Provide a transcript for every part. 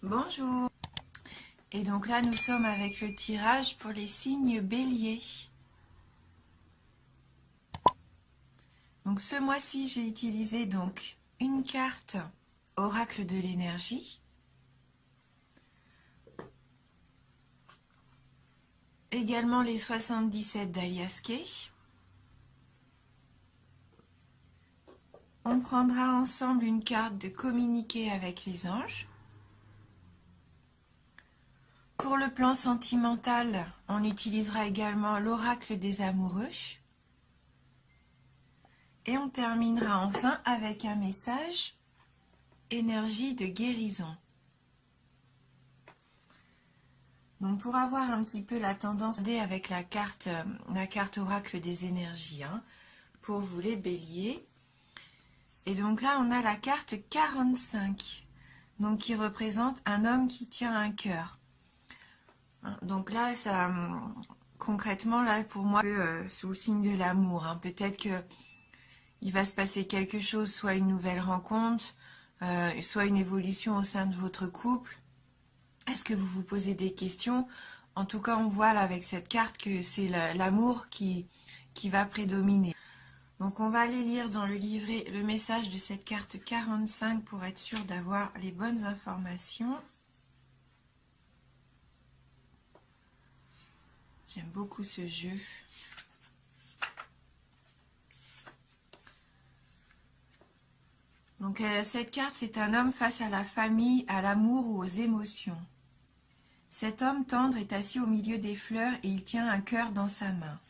Bonjour. Et donc là, nous sommes avec le tirage pour les signes béliers. Donc ce mois-ci, j'ai utilisé donc une carte oracle de l'énergie. Également les 77 d'Alias Kay. On prendra ensemble une carte de communiquer avec les anges. Pour le plan sentimental, on utilisera également l'oracle des amoureux. Et on terminera enfin avec un message énergie de guérison. Donc pour avoir un petit peu la tendance avec la carte oracle des énergies, pour vous les béliers. Et donc là on a la carte 45, donc qui représente un homme qui tient un cœur. Donc là, ça, concrètement, là, pour moi, sous le signe de l'amour. Peut-être que il va se passer quelque chose, soit une nouvelle rencontre, soit une évolution au sein de votre couple. Est-ce que vous vous posez des questions? En tout cas, on voit là avec cette carte que c'est l'amour qui va prédominer. Donc on va aller lire dans le livret le message de cette carte 45 pour être sûr d'avoir les bonnes informations. J'aime beaucoup ce jeu. Donc cette carte, c'est un homme face à la famille, à l'amour ou aux émotions. Cet homme tendre est assis au milieu des fleurs et il tient un cœur dans sa main.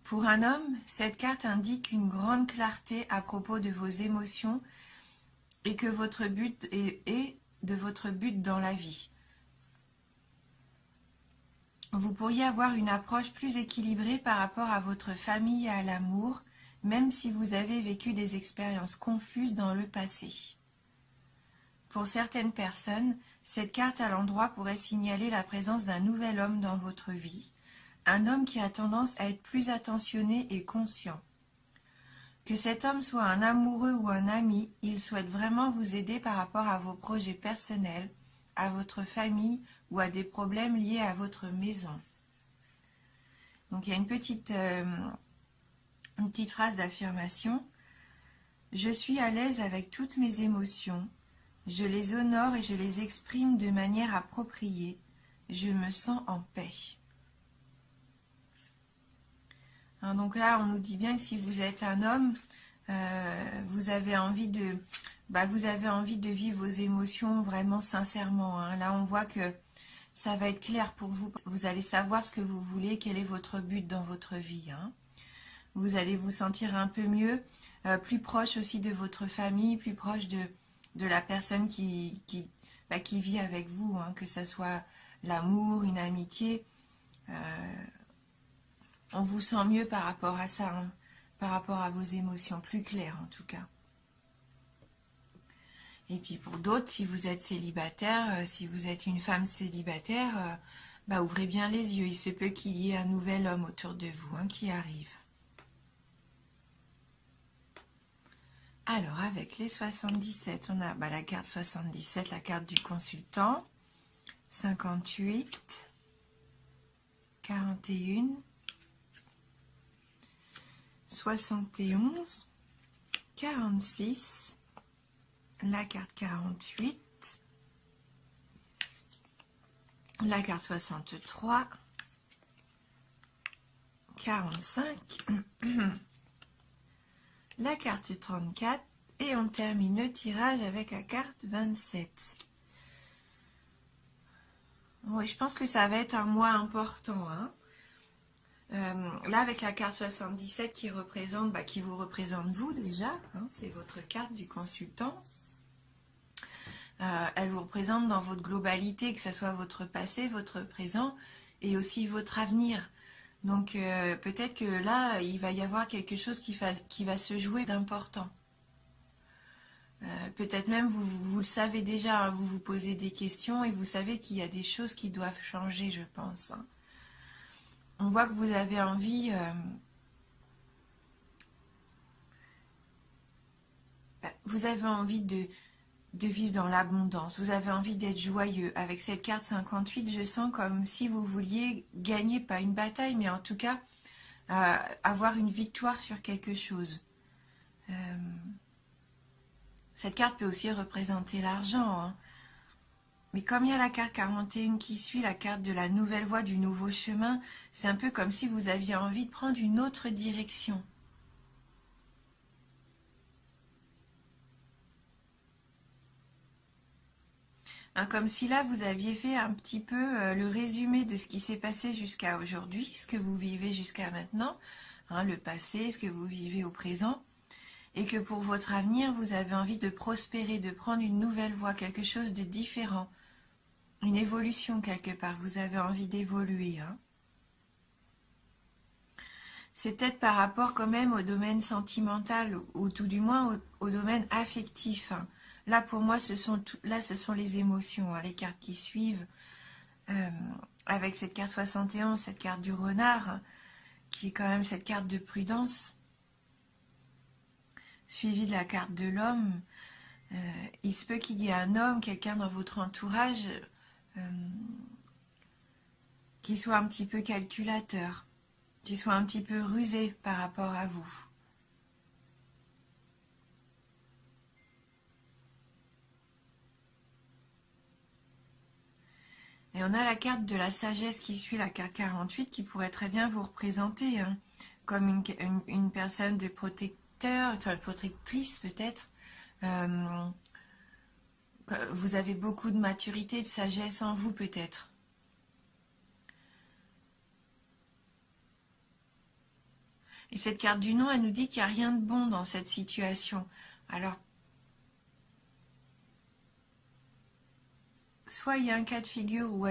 Pour un homme, cette carte indique une grande clarté à propos de vos émotions et que votre but est de votre but dans la vie. Vous pourriez avoir une approche plus équilibrée par rapport à votre famille et à l'amour, même si vous avez vécu des expériences confuses dans le passé. Pour certaines personnes, cette carte à l'endroit pourrait signaler la présence d'un nouvel homme dans votre vie, un homme qui a tendance à être plus attentionné et conscient. Que cet homme soit un amoureux ou un ami, il souhaite vraiment vous aider par rapport à vos projets personnels, à votre famille ou à des problèmes liés à votre maison. Donc il y a une petite phrase d'affirmation. Je suis à l'aise avec toutes mes émotions. Je les honore et je les exprime de manière appropriée. Je me sens en paix. Donc là, on nous dit bien que si vous êtes un homme, vous avez envie de vivre vos émotions vraiment sincèrement. Là, on voit que ça va être clair pour vous. Vous allez savoir ce que vous voulez, quel est votre but dans votre vie. Vous allez vous sentir un peu mieux, plus proche aussi de votre famille, plus proche de la personne qui vit avec vous, que ce soit l'amour, une amitié. On vous sent mieux par rapport à ça, par rapport à vos émotions, plus claires en tout cas. Et puis pour d'autres, si vous êtes célibataire, si vous êtes une femme célibataire, ouvrez bien les yeux. Il se peut qu'il y ait un nouvel homme autour de vous qui arrive. Alors avec les 77, on a la carte 77, la carte du consultant, 58, 41, 71, 46, la carte 48, la carte 63, 45, la carte 34 et on termine le tirage avec la carte 27. Oui, je pense que ça va être un mois important. Là, avec la carte 77 qui vous représente vous déjà, c'est votre carte du consultant. Elle vous représente dans votre globalité, que ce soit votre passé, votre présent et aussi votre avenir. Donc peut-être que là, il va y avoir quelque chose qui va se jouer d'important. Peut-être même vous le savez déjà, vous vous posez des questions et vous savez qu'il y a des choses qui doivent changer, je pense. On voit que vous avez envie de vivre dans l'abondance, vous avez envie d'être joyeux. Avec cette carte 58, je sens comme si vous vouliez gagner, pas une bataille, mais en tout cas, avoir une victoire sur quelque chose. Cette carte peut aussi représenter l'argent, hein. Mais comme il y a la carte 41 qui suit, la carte de la nouvelle voie, du nouveau chemin, c'est un peu comme si vous aviez envie de prendre une autre direction. Hein, comme si là, vous aviez fait un petit peu le résumé de ce qui s'est passé jusqu'à aujourd'hui, ce que vous vivez jusqu'à maintenant, hein, le passé, ce que vous vivez au présent, et que pour votre avenir, vous avez envie de prospérer, de prendre une nouvelle voie, quelque chose de différent. Une évolution quelque part, vous avez envie d'évoluer. Hein. C'est peut-être par rapport quand même au domaine sentimental, ou tout du moins au domaine affectif. Hein. Là pour moi, ce sont les émotions, hein, les cartes qui suivent. Avec cette carte 71, cette carte du renard, hein, qui est quand même cette carte de prudence, suivie de la carte de l'homme. Il se peut qu'il y ait un homme, quelqu'un dans votre entourage, qui soit un petit peu calculateur, qui soit un petit peu rusé par rapport à vous. Et on a la carte de la sagesse qui suit la carte 48 qui pourrait très bien vous représenter, hein, comme une personne de protecteur, enfin protectrice peut-être. Vous avez beaucoup de maturité, de sagesse en vous peut-être. Et cette carte du non, elle nous dit qu'il n'y a rien de bon dans cette situation. Alors, soit il y a un cas de figure où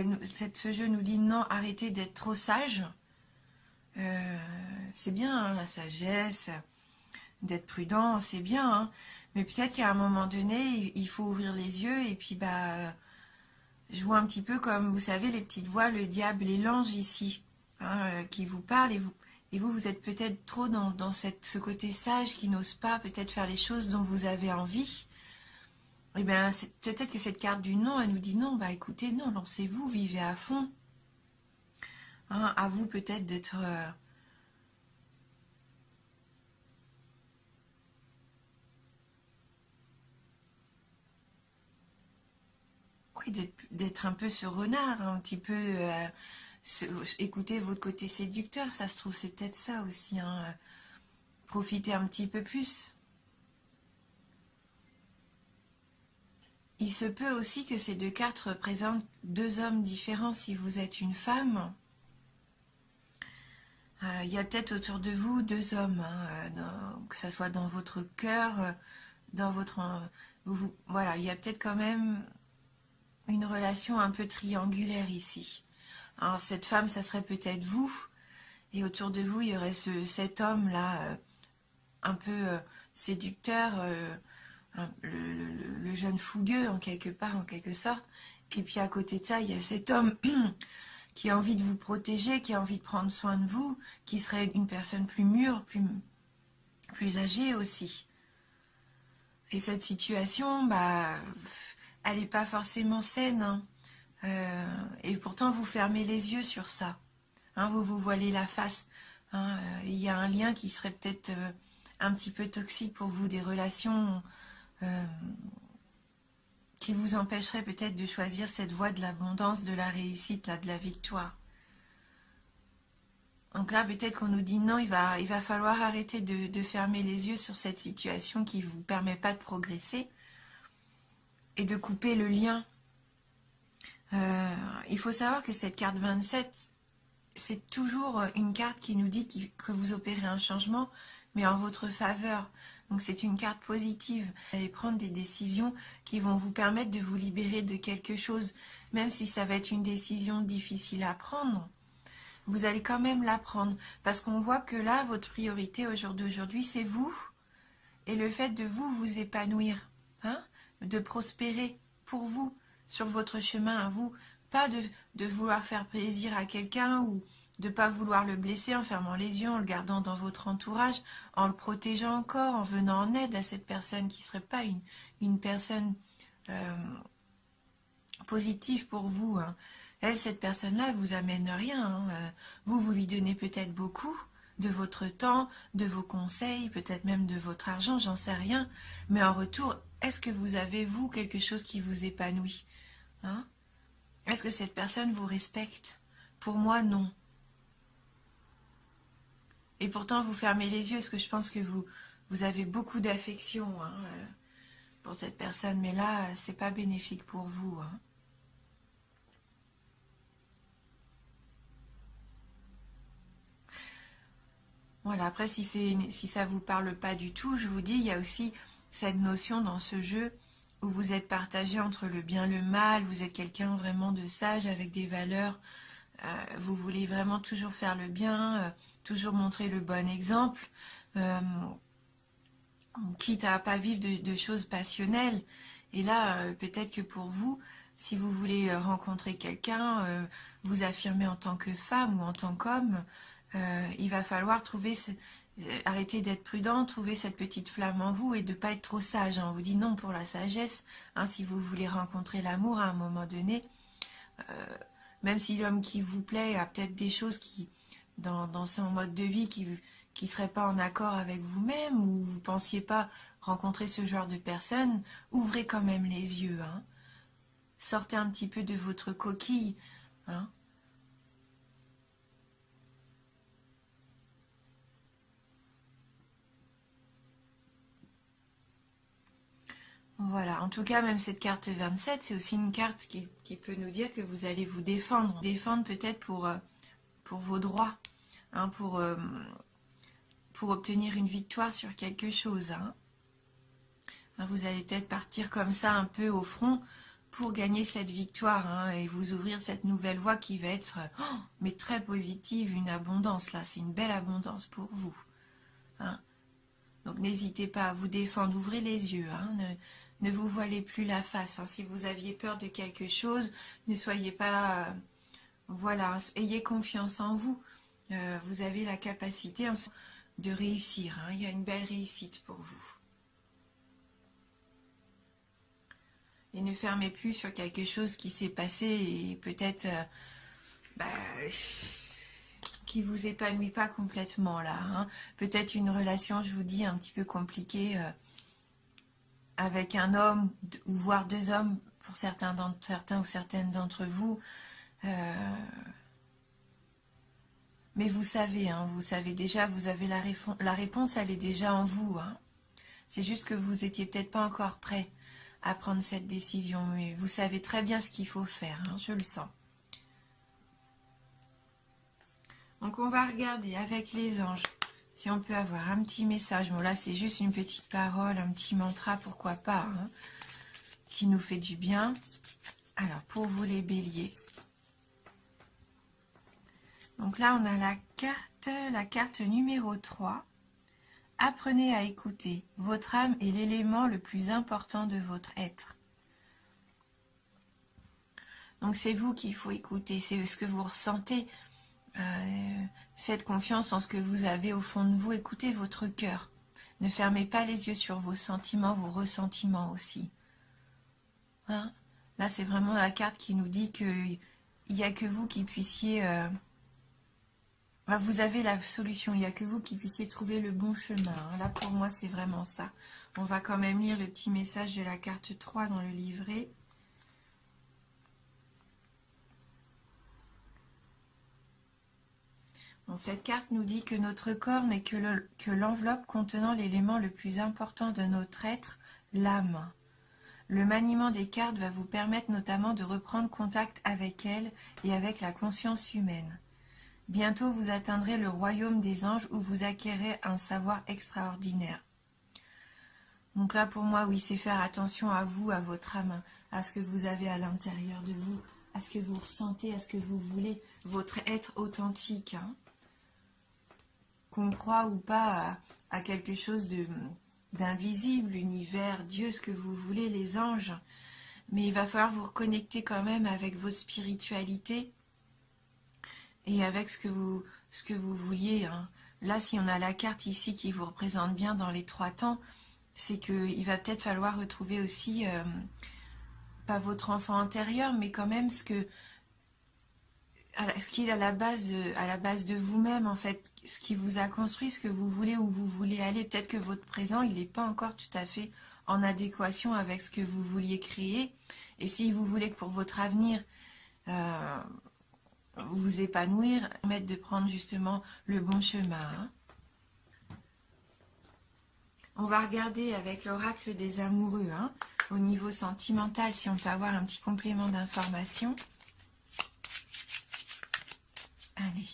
ce jeu nous dit non, arrêtez d'être trop sage. C'est bien, hein, la sagesse, d'être prudent, c'est bien. Hein, mais peut-être qu'à un moment donné, il faut ouvrir les yeux et puis je vois un petit peu comme, vous savez, les petites voix, le diable et l'ange ici, hein, qui vous parlent et vous êtes peut-être trop dans ce côté sage qui n'ose pas peut-être faire les choses dont vous avez envie. Eh bien, peut-être que cette carte du non, elle nous dit non, écoutez, non, lancez-vous, vivez à fond. Hein, à vous peut-être d'être... oui, d'être un peu ce renard, un petit peu... écoutez votre côté séducteur, ça se trouve, c'est peut-être ça aussi. Hein, profitez un petit peu plus. Il se peut aussi que ces deux cartes représentent deux hommes différents si vous êtes une femme. Il y a peut-être autour de vous deux hommes, hein, que ce soit dans votre cœur, dans votre... voilà, il y a peut-être quand même une relation un peu triangulaire ici. Alors, cette femme, ça serait peut-être vous, et autour de vous, il y aurait cet homme-là, un peu séducteur, le jeune fougueux en quelque sorte, et puis à côté de ça, il y a cet homme qui a envie de vous protéger, qui a envie de prendre soin de vous, qui serait une personne plus mûre, plus âgée aussi. Et cette situation, elle n'est pas forcément saine, hein. Et pourtant, vous fermez les yeux sur ça. Hein, vous vous voilez la face. Hein, il y a un lien qui serait peut-être un petit peu toxique pour vous, des relations qui vous empêcheraient peut-être de choisir cette voie de l'abondance, de la réussite, là, de la victoire. Donc là, peut-être qu'on nous dit non, il va falloir arrêter de fermer les yeux sur cette situation qui ne vous permet pas de progresser et de couper le lien. Il faut savoir que cette carte 27, c'est toujours une carte qui nous dit que vous opérez un changement, mais en votre faveur. Donc c'est une carte positive. Vous allez prendre des décisions qui vont vous permettre de vous libérer de quelque chose, même si ça va être une décision difficile à prendre. Vous allez quand même la prendre, parce qu'on voit que là, votre priorité au jour d'aujourd'hui, c'est vous, et le fait de vous épanouir, hein, de prospérer pour vous, sur votre chemin à vous, pas de vouloir faire plaisir à quelqu'un ou de ne pas vouloir le blesser en fermant les yeux, en le gardant dans votre entourage, en le protégeant encore, en venant en aide à cette personne qui ne serait pas une personne positive pour vous, hein. Elle, cette personne-là, vous amène rien, hein. Vous lui donnez peut-être beaucoup de votre temps, de vos conseils, peut-être même de votre argent, j'en sais rien. Mais en retour, est-ce que vous avez, vous, quelque chose qui vous épanouit, hein? Est-ce que cette personne vous respecte? Pour moi, non. Et pourtant, vous fermez les yeux, parce que je pense que vous avez beaucoup d'affection, hein, pour cette personne. Mais là, c'est pas bénéfique pour vous, hein. Voilà, après, si ça vous parle pas du tout, je vous dis, il y a aussi cette notion dans ce jeu où vous êtes partagé entre le bien et le mal, vous êtes quelqu'un vraiment de sage avec des valeurs, vous voulez vraiment toujours faire le bien, toujours montrer le bon exemple, euh, quitte à pas vivre de choses passionnelles. Et là, peut-être que pour vous, si vous voulez rencontrer quelqu'un, vous affirmer en tant que femme ou en tant qu'homme, il va falloir arrêter d'être prudent, trouver cette petite flamme en vous et de ne pas être trop sage, hein. On vous dit non pour la sagesse, hein, si vous voulez rencontrer l'amour à un moment donné, même si l'homme qui vous plaît a peut-être des choses dans son mode de vie qui ne seraient pas en accord avec vous-même, ou vous ne pensiez pas rencontrer ce genre de personne, ouvrez quand même les yeux, hein. Sortez un petit peu de votre coquille, hein. Voilà, en tout cas, même cette carte 27, c'est aussi une carte qui peut nous dire que vous allez vous défendre. Défendre peut-être pour vos droits, hein, pour obtenir une victoire sur quelque chose, hein. Vous allez peut-être partir comme ça un peu au front pour gagner cette victoire, hein, et vous ouvrir cette nouvelle voie qui va être mais très positive, une abondance. Là, c'est une belle abondance pour vous, hein. Donc n'hésitez pas à vous défendre, ouvrez les yeux, hein, ne vous voilez plus la face, hein. Si vous aviez peur de quelque chose, ne soyez pas... voilà, ayez confiance en vous. Vous avez la capacité de réussir, hein. Il y a une belle réussite pour vous. Et ne fermez plus sur quelque chose qui s'est passé et peut-être qui vous épanouit pas complètement là, hein. Peut-être une relation, je vous dis, un petit peu compliquée avec un homme, ou voire deux hommes pour certains ou certaines d'entre vous. Mais vous savez, hein, vous savez déjà, vous avez la réponse, elle est déjà en vous, hein. C'est juste que vous étiez peut-être pas encore prêt à prendre cette décision, mais vous savez très bien ce qu'il faut faire, hein, je le sens. Donc on va regarder avec les anges si on peut avoir un petit message. Bon là c'est juste une petite parole, un petit mantra, pourquoi pas, hein, qui nous fait du bien. Alors pour vous les béliers. Donc là on a la carte numéro 3. Apprenez à écouter. Votre âme est l'élément le plus important de votre être. Donc c'est vous qu'il faut écouter, c'est ce que vous ressentez. Faites confiance en ce que vous avez au fond de vous, écoutez votre cœur. Ne fermez pas les yeux sur vos sentiments, vos ressentiments aussi, hein. Là c'est vraiment la carte qui nous dit qu'il n'y a que vous qui puissiez... vous avez la solution, il n'y a que vous qui puissiez trouver le bon chemin, hein. Là pour moi c'est vraiment ça. On va quand même lire le petit message de la carte 3 dans le livret. Bon, cette carte nous dit que notre corps n'est que l'enveloppe contenant l'élément le plus important de notre être, l'âme. Le maniement des cartes va vous permettre notamment de reprendre contact avec elles et avec la conscience humaine. Bientôt vous atteindrez le royaume des anges où vous acquérez un savoir extraordinaire. Donc là pour moi, oui, c'est faire attention à vous, à votre âme, à ce que vous avez à l'intérieur de vous, à ce que vous ressentez, à ce que vous voulez, votre être authentique, hein. Qu'on croit ou pas à quelque chose d'invisible, l'univers, Dieu, ce que vous voulez, les anges. Mais il va falloir vous reconnecter quand même avec votre spiritualité et avec ce que vous vouliez, hein. Là, si on a la carte ici qui vous représente bien dans les 3 temps, c'est qu'il va peut-être falloir retrouver aussi pas votre enfant intérieur, mais quand même ce qui est à la base de vous-même, en fait, ce qui vous a construit, ce que vous voulez, où vous voulez aller. Peut-être que votre présent, il n'est pas encore tout à fait en adéquation avec ce que vous vouliez créer. Et si vous voulez que pour votre avenir, vous épanouir, permettre de prendre justement le bon chemin. Hein. On va regarder avec l'oracle des amoureux, hein, au niveau sentimental, si on peut avoir un petit complément d'information. Allez,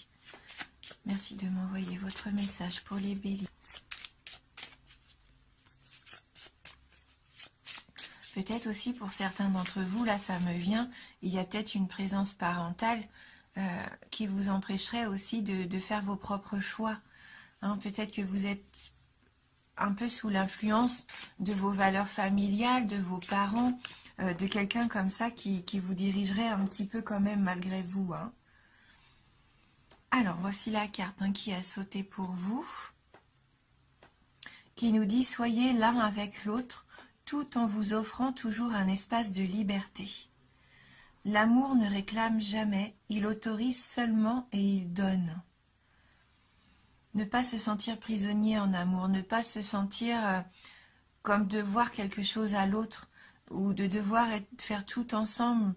merci de m'envoyer votre message pour les béliers. Peut-être aussi pour certains d'entre vous, là ça me vient, il y a peut-être une présence parentale qui vous empêcherait aussi de faire vos propres choix. Hein, peut-être que vous êtes un peu sous l'influence de vos valeurs familiales, de vos parents, de quelqu'un comme ça qui vous dirigerait un petit peu quand même malgré vous. Hein. Alors, voici la carte qui a sauté pour vous, qui nous dit « Soyez l'un avec l'autre, tout en vous offrant toujours un espace de liberté. L'amour ne réclame jamais, il autorise seulement et il donne. » Ne pas se sentir prisonnier en amour, ne pas se sentir comme devoir quelque chose à l'autre ou de devoir faire tout ensemble.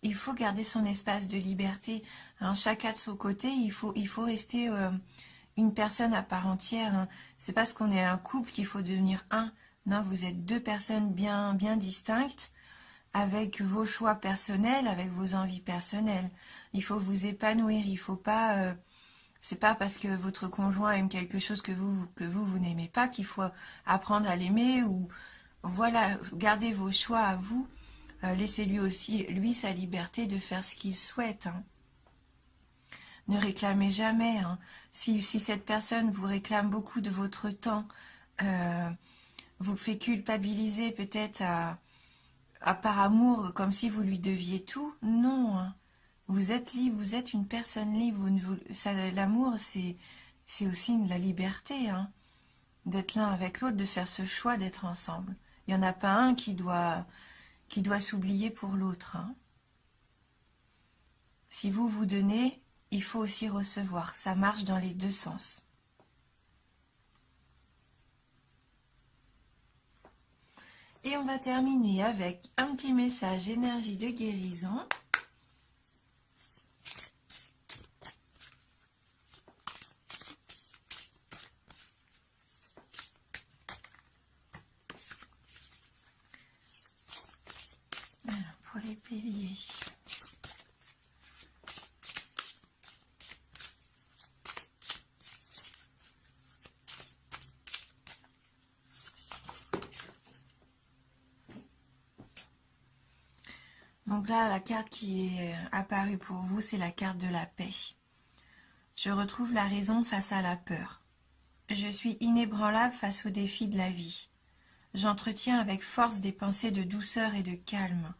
Il faut garder son espace de liberté. Hein, chacun de son côté, il faut rester une personne à part entière. Hein. C'est parce qu'on est un couple qu'il faut devenir un. Non, vous êtes deux personnes bien distinctes, avec vos choix personnels, avec vos envies personnelles. Il faut vous épanouir, il faut pas... c'est pas parce que votre conjoint aime quelque chose que vous n'aimez pas qu'il faut apprendre à l'aimer ou... Voilà, gardez vos choix à vous. Laissez-lui aussi, lui, sa liberté de faire ce qu'il souhaite. Hein. Ne réclamez jamais. Hein. Si cette personne vous réclame beaucoup de votre temps, vous fait culpabiliser peut-être par amour, comme si vous lui deviez tout. Non. Hein. Vous êtes libre, vous êtes une personne libre. L'amour, c'est aussi la liberté. Hein. D'être l'un avec l'autre, de faire ce choix d'être ensemble. Il n'y en a pas un qui doit s'oublier pour l'autre. Hein. Si vous vous donnez, il faut aussi recevoir. Ça marche dans les deux sens. Et on va terminer avec un petit message énergie de guérison. Alors, pour les béliers. Donc là, la carte qui est apparue pour vous, c'est la carte de la paix. Je retrouve la raison face à la peur. Je suis inébranlable face aux défis de la vie. J'entretiens avec force des pensées de douceur et de calme.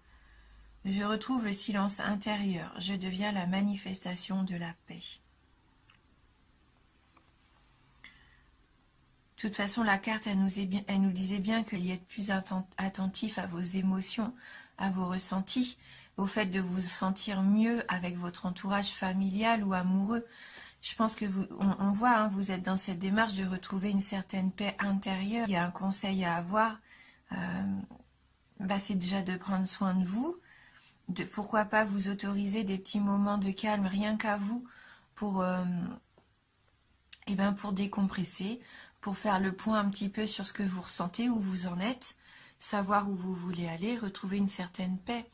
Je retrouve le silence intérieur. Je deviens la manifestation de la paix. De toute façon, la carte, elle nous disait bien qu'il y ait plus attentif à vos émotions, à vos ressentis, au fait de vous sentir mieux avec votre entourage familial ou amoureux. Je pense que on voit, hein, vous êtes dans cette démarche de retrouver une certaine paix intérieure. Il y a un conseil à avoir, c'est déjà de prendre soin de vous. Pourquoi pas vous autoriser des petits moments de calme rien qu'à vous pour décompresser, pour faire le point un petit peu sur ce que vous ressentez, où vous en êtes, savoir où vous voulez aller, retrouver une certaine paix.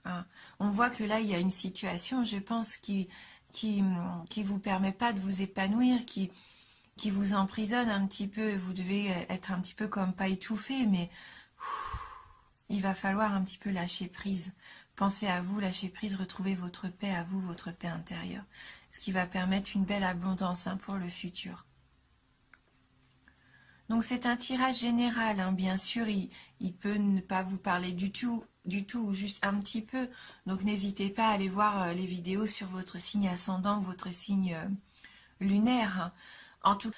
Hein. On voit que là, il y a une situation, je pense, qui vous permet pas de vous épanouir, qui vous emprisonne un petit peu. Vous devez être un petit peu comme pas étouffé, mais il va falloir un petit peu lâcher prise. Pensez à vous, lâcher prise, retrouver votre paix à vous, votre paix intérieure. Ce qui va permettre une belle abondance pour le futur. Donc c'est un tirage général, hein. Bien sûr, il peut ne pas vous parler du tout, juste un petit peu. Donc n'hésitez pas à aller voir les vidéos sur votre signe ascendant, votre signe lunaire. Hein. En tout